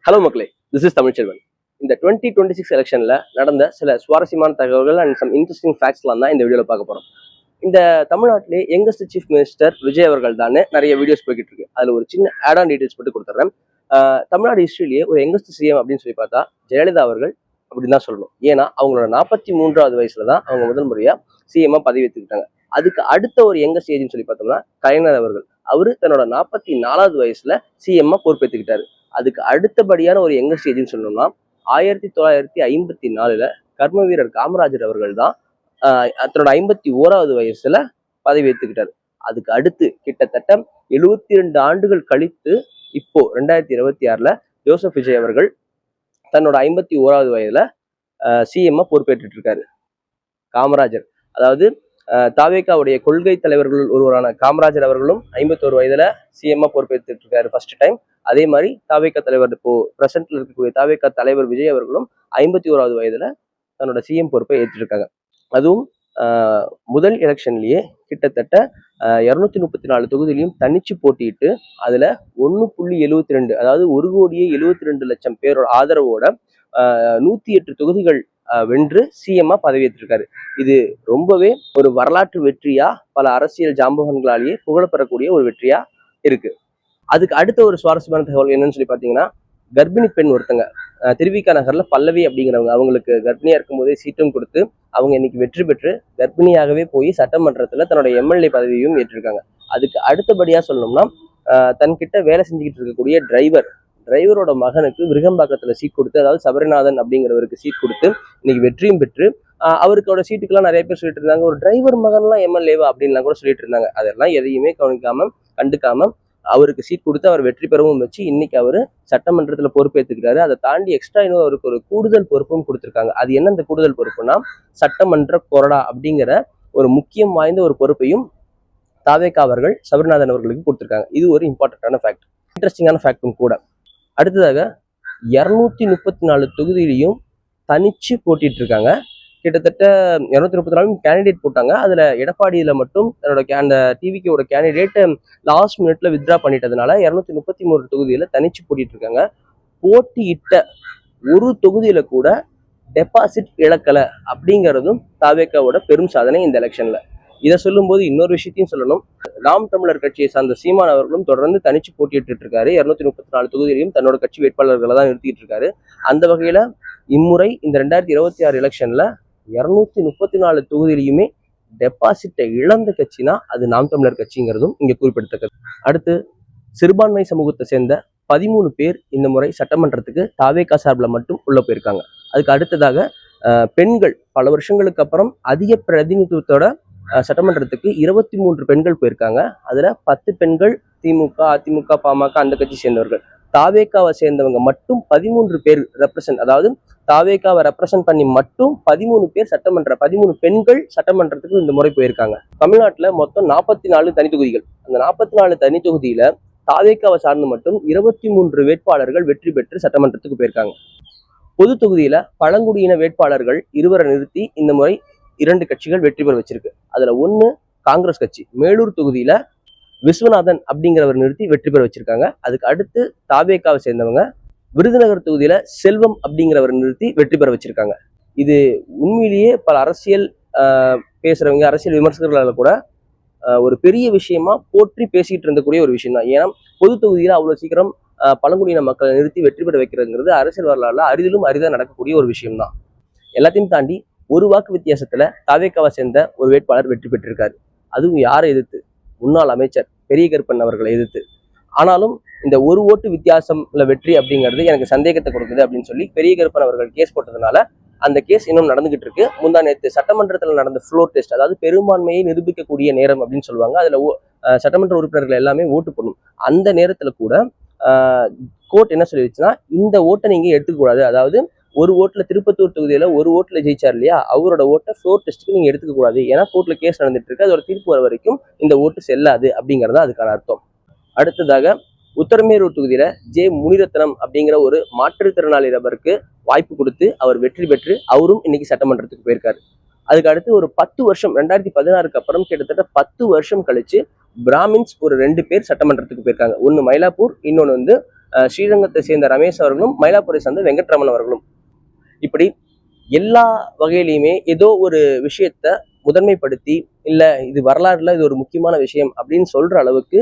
Hello மக்களே, this is Tamilselvan. இந்த 2026 எலெக்ஷன்ல நடந்த சில சுவாரஸ்யமான தகவல்கள் அண்ட் சம் இன்ட்ரெஸ்டிங் ஃபேக்ட்ஸ்லாம் தான் இந்த வீடியோவில் பார்க்க போறோம். இந்த தமிழ்நாட்டிலே யங்கஸ்ட் சீஃப் மினிஸ்டர் விஜய் அவர்கள் தான் நிறைய வீடியோஸ் போய்கிட்டு இருக்கு. அதுல ஒரு சின்ன ஆட் ஆன் டீடைல்ஸ் மட்டும் கொடுத்துட்றேன். தமிழ்நாடு ஹிஸ்டரியிலேயே ஒரு யங்கஸ்ட் சிஎம் அப்படின்னு சொல்லி பார்த்தா ஜெயலலிதா அவர்கள் அப்படின்னு தான் சொல்லணும். ஏன்னா அவங்களோட 43வது வயசுல தான் அவங்க முதல் முறையா சிஎம்மா பதவி ஏற்றுக்கிட்டாங்க. அதுக்கு அடுத்த ஒரு யங்கஸ்ட் ஏஜ்னு சொல்லி பார்த்தோம்னா கலைஞர் அவர்கள். அவரு தன்னோட 44வது வயசுல சிஎம்மா பொறுப்பேற்றுக்கிட்டாரு. அதுக்கு அடுத்தபடியான ஒரு யங்கஸ்ட் ஏஜ்னு சொல்லணும்னா 1954 கர்ம வீரர் காமராஜர் அவர்கள் தான் தன்னோட 51வது வயசுல பதவி ஏற்றுக்கிட்டாரு. அதுக்கு அடுத்து கிட்டத்தட்ட 72 ஆண்டுகள் கழித்து இப்போ 2026 ஜோசப் விஜய் அவர்கள் தன்னோட 51வது வயதுல சிஎம்மா பொறுப்பேற்று இருக்காரு. காமராஜர், அதாவது தாவேகாவுடைய கொள்கை தலைவர்கள் ஒருவரான காமராஜர் அவர்களும் 51 வயதுல சிஎம்மா பொறுப்பேற்றுட்டு இருக்காரு ஃபர்ஸ்ட் டைம். அதே மாதிரி தாவேகா தலைவர் இப்போ பிரசன்ட்ல இருக்கக்கூடிய தாவேகா தலைவர் விஜய் அவர்களும் 51வது வயதுல தன்னோட சிஎம் பொறுப்பை ஏற்றிருக்காங்க. அதுவும் முதல் எலெக்ஷன்லயே கிட்டத்தட்ட 234 தொகுதியிலையும் தனிச்சு போட்டிட்டு அதுல 1.72, அதாவது 1,72,00,000 பேரோட ஆதரவோட 108 தொகுதிகள் வென்று சிஎம்மா பதவியேற்றிருக்காரு. இது ரொம்பவே ஒரு வரலாற்று வெற்றியா, பல அரசியல் ஜாம்பவன்களாலேயே புகழப்பெறக்கூடிய ஒரு வெற்றியா இருக்கு. அதுக்கு அடுத்த ஒரு சுவாரஸ்யமான தகவல் என்னன்னு சொல்லி பாத்தீங்கன்னா, கர்ப்பிணி பெண் ஒருத்தங்க திருவிக நகர்ல பல்லவி அப்படிங்கிறவங்க, அவங்களுக்கு கர்ப்பிணியா இருக்கும் போதே சீட்டும் கொடுத்து அவங்க இன்னைக்கு வெற்றி பெற்று கர்ப்பிணியாகவே போய் சட்டமன்றத்துல தன்னோட எம்எல்ஏ பதவியும் ஏற்றிருக்காங்க. அதுக்கு அடுத்தபடியா சொல்லணும்னா தன்கிட்ட வேலை செஞ்சுக்கிட்டு இருக்கக்கூடிய டிரைவரோட மகனுக்கு விருகம்பாக்கத்துல சீட் கொடுத்து, அதாவது சபரிநாதன் அப்படிங்கிறவருக்கு சீட் கொடுத்து இன்னைக்கு வெற்றியும் பெற்று அவருக்கோட சீட்டுக்கெல்லாம் நிறைய பேர் சொல்லிட்டு இருந்தாங்க, ஒரு டிரைவர் மகன்லாம் எம்எல்ஏவா அப்படின்லாம் கூட சொல்லிட்டு இருந்தாங்க. அதெல்லாம் எதையுமே கண்டுக்காம அவருக்கு சீட் கொடுத்து அவர் வெற்றி பெறவும் வச்சு இன்னைக்கு அவரு சட்டமன்றத்துல பொறுப்பேற்றுக்கிறாரு. அதை தாண்டி எக்ஸ்ட்ரா இன்னும் அவருக்கு ஒரு கூடுதல் பொறுப்பும் கொடுத்துருக்காங்க. அது என்ன அந்த கூடுதல் பொறுப்புனா, சட்டமன்ற கொறடா அப்படிங்கிற ஒரு முக்கியம் வாய்ந்த ஒரு பொறுப்பையும் தாவேகா அவர்கள் சபரிநாதன் அவர்களுக்கு கொடுத்துருக்காங்க. இது ஒரு இம்பார்ட்டன்டான ஃபேக்ட், இன்ட்ரெஸ்டிங்கான ஃபேக்டும் கூட. அடுத்ததாக 234 தொகுதியிலையும் தனிச்சு போட்டிட்டு இருக்காங்க. கிட்டத்தட்ட 234 கேண்டிடேட் போட்டாங்க. அதுல எடப்பாடியில மட்டும் தன்னோட அந்த டிவிக்கோட கேண்டிடேட் லாஸ்ட் மினிட்ல வித்ரா பண்ணிட்டதுனால 233 தொகுதியில தனிச்சு போட்டிட்டு இருக்காங்க. போட்டியிட்ட ஒரு தொகுதியில கூட டெபாசிட் இழக்கல அப்படிங்கிறதும் தாவேகாவோட பெரும் சாதனை இந்த எலெக்ஷன்ல. இதை சொல்லும் போது இன்னொரு விஷயத்தையும் சொல்லணும். நாம் தமிழர் கட்சியை சார்ந்த சீமான் அவர்களும் தொடர்ந்து தனிச்சு போட்டிட்டு இருக்காரு. 234 தொகுதியிலையும் தன்னோட கட்சி வேட்பாளர்களை தான் நிறுத்திட்டு இருக்காரு. அந்த வகையில இம்முறை இந்த 2026 எலெக்ஷன்ல 234 தொகுதியிலையுமே டெபாசிட்டை இழந்த கட்சினா அது நாம் தமிழர் கட்சிங்கிறதும் இங்க குறிப்பிடத்தக்கது. அடுத்து சிறுபான்மை சமூகத்தை சேர்ந்த 13 பேர் இந்த முறை சட்டமன்றத்துக்கு தாவேகா சார்பில் மட்டும் உள்ள போயிருக்காங்க. அதுக்கு அடுத்ததாக பெண்கள் பல வருஷங்களுக்கு அப்புறம் அதிக பிரதிநிதித்துவத்தோட சட்டமன்றத்துக்கு 23 பெண்கள் போயிருக்காங்க. அதுல 10 பெண்கள் திமுக, அதிமுக, பாமக அந்த கட்சி சேர்ந்தவர்கள். தாவேகாவை சேர்ந்தவங்க மட்டும் 13 பேர் ரெப்ரசன்ட், அதாவது தாவேகாவை ரெப்ரசன்ட் பண்ணி மட்டும் 13 பெண்கள் சட்டமன்றத்துக்கு இந்த முறை போயிருக்காங்க. தமிழ்நாட்டுல மொத்தம் 44 தனி தொகுதிகள். அந்த 44 தனி தொகுதியில தாவேகாவை சார்ந்து மட்டும் 23 வேட்பாளர்கள் வெற்றி பெற்று சட்டமன்றத்துக்கு போயிருக்காங்க. பொது தொகுதியில பழங்குடியின வேட்பாளர்கள் 2 நிறுத்தி இந்த முறை 2 கட்சிகள் வெற்றி பெற வச்சிருக்கு. அதுல ஒண்ணு காங்கிரஸ் கட்சி மேலூர் தொகுதியில விஸ்வநாதன் அப்படிங்கிறவர் நிறுத்தி வெற்றி பெற வச்சிருக்காங்க. அதுக்கு அடுத்து தாவேகாவை சேர்ந்தவங்க விருதுநகர் தொகுதியில செல்வம் அப்படிங்கிறவர் நிறுத்தி வெற்றி பெற வச்சிருக்காங்க. இது உண்மையிலேயே பல அரசியல் பேசுறவங்க, அரசியல் விமர்சகர்களால கூட ஒரு பெரிய விஷயமா போற்றி பேசிட்டு இருந்தக்கூடிய ஒரு விஷயம் தான். ஏன்னா பொது தொகுதியில அவ்வளவு சீக்கிரம் பழங்குடியின மக்களை நிறுத்தி வெற்றி பெற வைக்கிறதுங்கிறது அரசியல் வரலாறுல அரிதா நடக்கக்கூடிய ஒரு விஷயம் தான். எல்லாத்தையும் தாண்டி ஒரு வாக்கு வித்தியாசத்துல தாவேகாவை சேர்ந்த ஒரு வேட்பாளர் வெற்றி பெற்றிருக்காரு. அதுவும் யாரை எதிர்த்து? முன்னாள் அமைச்சர் பெரிய கருப்பன் அவர்களை எதிர்த்து. ஆனாலும் இந்த ஒரு ஓட்டு வித்தியாசம்ல வெற்றி அப்படிங்கிறது எனக்கு சந்தேகத்தை கொடுக்குது அப்படின்னு சொல்லி பெரிய கருப்பன் அவர்கள் கேஸ் போட்டதுனால அந்த கேஸ் இன்னும் நடந்துகிட்டு இருக்கு. முந்தா நேற்று சட்டமன்றத்தில் நடந்த ஃப்ளோர் டெஸ்ட், அதாவது பெரும்பான்மையை நிரூபிக்கக்கூடிய நேரம் அப்படின்னு சொல்லுவாங்க. அதுல சட்டமன்ற உறுப்பினர்கள் எல்லாமே ஓட்டு போடணும். அந்த நேரத்துல கூட கோர்ட் என்ன சொல்லிடுச்சுன்னா, இந்த ஓட்டை நீங்க எடுத்துக்கூடாது, அதாவது ஒரு ஓட்டுல திருப்பத்தூர் தொகுதியில ஒரு ஓட்டுல ஜெயிச்சார் இல்லையா, அவரோட ஓட்டை ஃப்ளோர் டெஸ்ட்டுக்கு நீங்க எடுத்துக்க கூடாது, ஏன்னா கோர்ட்ல கேஸ் நடந்துட்டு இருக்கு, அதோட தீர்ப்பு வர வரைக்கும் இந்த ஓட்டு செல்லாது அப்படிங்கறத அதுக்கான அர்த்தம். அடுத்ததாக உத்தரமேரூர் தொகுதியில முனிரத்னம் அப்படிங்கிற ஒரு மாற்றுத்திறனாளி நபருக்கு வாய்ப்பு கொடுத்து அவர் வெற்றி பெற்று அவரும் இன்னைக்கு சட்டமன்றத்துக்கு போயிருக்காரு. அதுக்கு அடுத்து ஒரு 10 வருஷம் 2016க்கு அப்புறம் கிட்டத்தட்ட 10 வருஷம் கழிச்சு பிராமின்ஸ் ஒரு 2 பேர் சட்டமன்றத்துக்கு போயிருக்காங்க. ஒன்னு மயிலாப்பூர், இன்னொன்னு ஸ்ரீரங்கத்தை சேர்ந்த ரமேஷ் அவர்களும், மயிலாப்பூரை சேர்ந்த வெங்கட்ரமன் அவர்களும். இப்படி எல்லா வகையிலையுமே ஏதோ ஒரு விஷயத்த முதன்மைப்படுத்தி, இல்ல இது வரலாறுல இது ஒரு முக்கியமான விஷயம் அப்படின்னு சொல்ற அளவுக்கு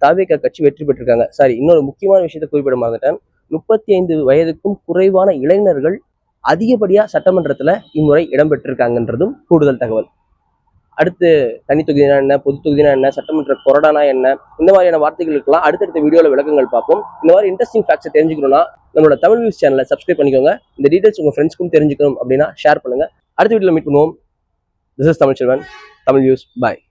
தாவேகா கட்சி வெற்றி பெற்றிருக்காங்க. சாரி, இன்னொரு முக்கியமான விஷயத்த குறிப்பிட மறந்துட்டேன். 35 வயதுக்கும் குறைவான இளைஞர்கள் அதிகப்படியா சட்டமன்றத்துல இம்முறை இடம்பெற்றிருக்காங்கன்றதும் கூடுதல் தகவல். அடுத்து தனி தொகுதினா என்ன, பொது தொகுதினா என்ன, சட்டமன்ற கொறடானா என்ன, இந்த மாதிரியான வார்த்தைகளுக்கெல்லாம் அடுத்தடுத்த வீடியோல விளக்கங்கள் பார்ப்போம். இந்த மாதிரி இன்ட்ரெஸ்டிங் ஃபேக்ட்ஸை தெரிஞ்சுக்கணும்னா நம்மளோட தமிழ் நியூஸ் சேனலை சப்ஸ்கிரைப் பண்ணிக்கோங்க. இந்த டீடைல்ஸ் உங்க ஃப்ரெண்ட்ஸ்க்கும் தெரிஞ்சுக்கணும் அப்படின்னா ஷேர் பண்ணுங்க. அடுத்த வீடியோல மீட் பண்ணுவோம். This is Tamil Selvan, Tamil news. Bye.